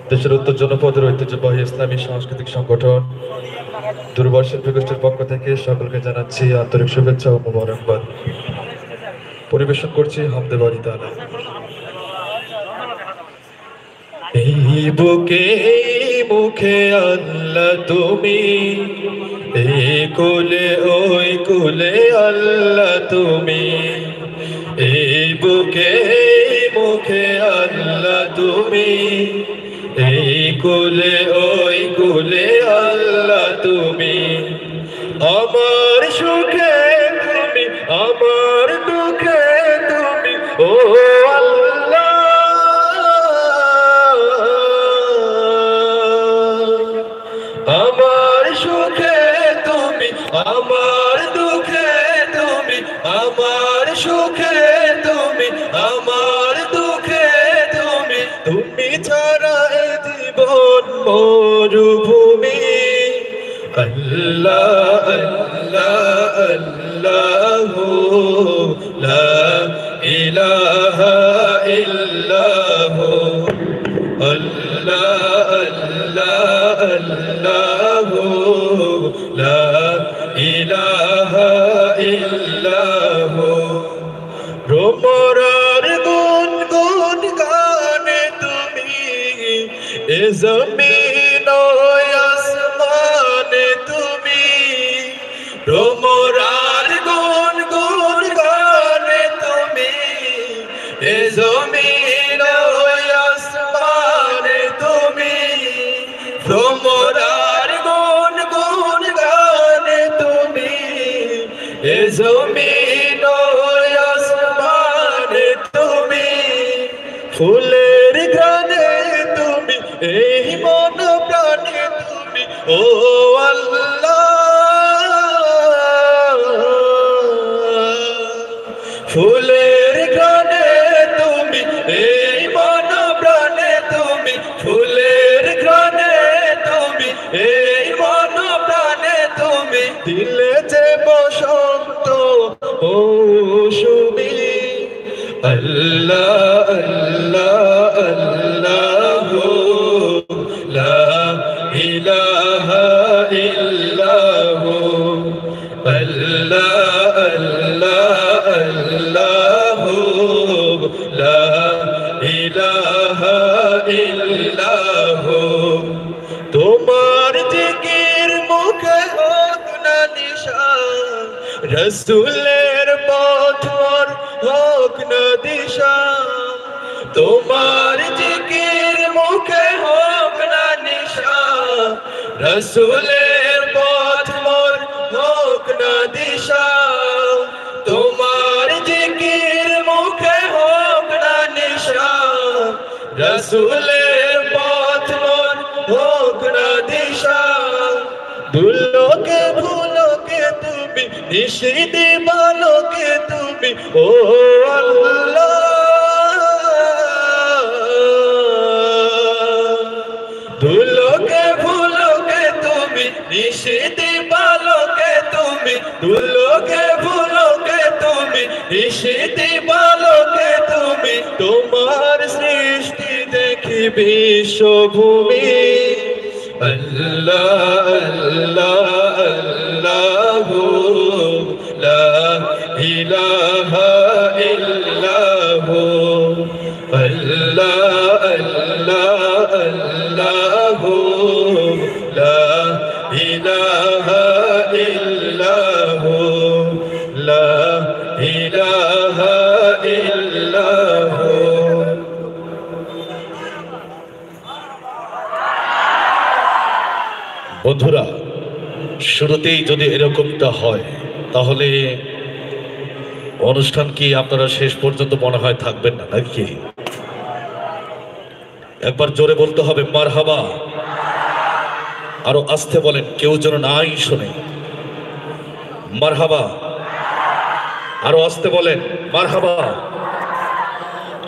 দেশের উত্তর জনপদের ঐতিহ্যবাহী ইসলামী সাংস্কৃতিক সংগঠন দুর্বার শিল্পী গোষ্ঠীর পক্ষ থেকে সকলকে জানাচ্ছি আন্তরিক শুভেচ্ছা ও মোবারকবাদ। পরিবেশন করছি হামদে বাড়ি তাআলা। এই বুকে মুখে আল্লাহ তুমি, এই কোলে ওই কোলে আল্লাহ তুমি, এই বুকে মুখে আল্লাহ তুমি, এই কোলে ওই কোলে আল্লাহ তুমি। আমার সুখে তুমি, আমার দুঃখে তুমি, ও আল্লাহ। আমার সুখে তুমি, আমার দুঃখে তুমি, আমার সুখে তুমি, আমার দুঃখে তুমি, তুমি ছাড়া এ জীবন মরুভূমি। আল্লাহ আল্লাহ আল্লাহ লা ইলাহা ইল্লাহ, আল্লাহ আল্লাহ আল্লাহ লা ইলাহা ইল্লাহ। ভ্রমরার গুন গুন গানে তুমি, এ জমিন ও আসমানে তুমি। ভ্রমরার গুন গুন গানে তুমি, এ জমিন ও আসমানে তুমি। ভ্রমরার গুন গুন গানে তুমি, এ জমিন ও আসমানে তুমি। ফুলের ঘ্রাণে তুমি, এই মন প্রাণে তুমি, ও আল্লাহ। ফুলের ঘ্রাণে তুমি, এই মন প্রাণে তুমি, ফুলের ঘ্রাণে তুমি, এই মন প্রাণে তুমি। দিলে যে বসন্ত মৌসুমী। আল্লাহ আল্লাহ আল্লাহ লা ইলাহা ইল্লাহ, আল্লাহ আল্লাহ আল্লাহ লা ইলাহা ইল্লাহ। তোমার জিকির মুখে হোক না নিশান, রসুলের পথ মোর হোক না দিশা। তোমার জিকির মুখে হোক না নিশা, রসুলের পথ মোর হোক না দিশা। তোমার জিকির মুখে হোক না নিশা, রসুলের পথ মোর হোক না দিশা। দুলোকে ভুলোকে তুমি, নিশিদি বালোকে তুমি, ও আল্লাহ। দুলোকে ভুলোকে তুমি, নিশিদি বালোকে তুমি, দুলোকে ভুলোকে তুমি, নিশিদি বালোকে তুমি। তোমার সৃষ্টি দেখি বিশ্বভূমি। আল্লাহ আল্লাহ আল্লাহ লা ইলাহা ইল্লাহ, আল্লাহ আল্লাহ আল্লাহ লা ইলাহা ইল্লাহ, লা ইলাহা ইল্লাহ। বন্ধুরা, শুরুতেই যদি এরকমটা হয় তাহলে অনুষ্ঠান কি আপনারা শেষ পর্যন্ত মনে হয় থাকবেন না নাকি? একবার জোরে বলতে হবে মারহাবা। আরো আস্তে বলেন, কেউ যেন নাই শোনে। মারহাবা। আরো আস্তে বলেন মারহাবা।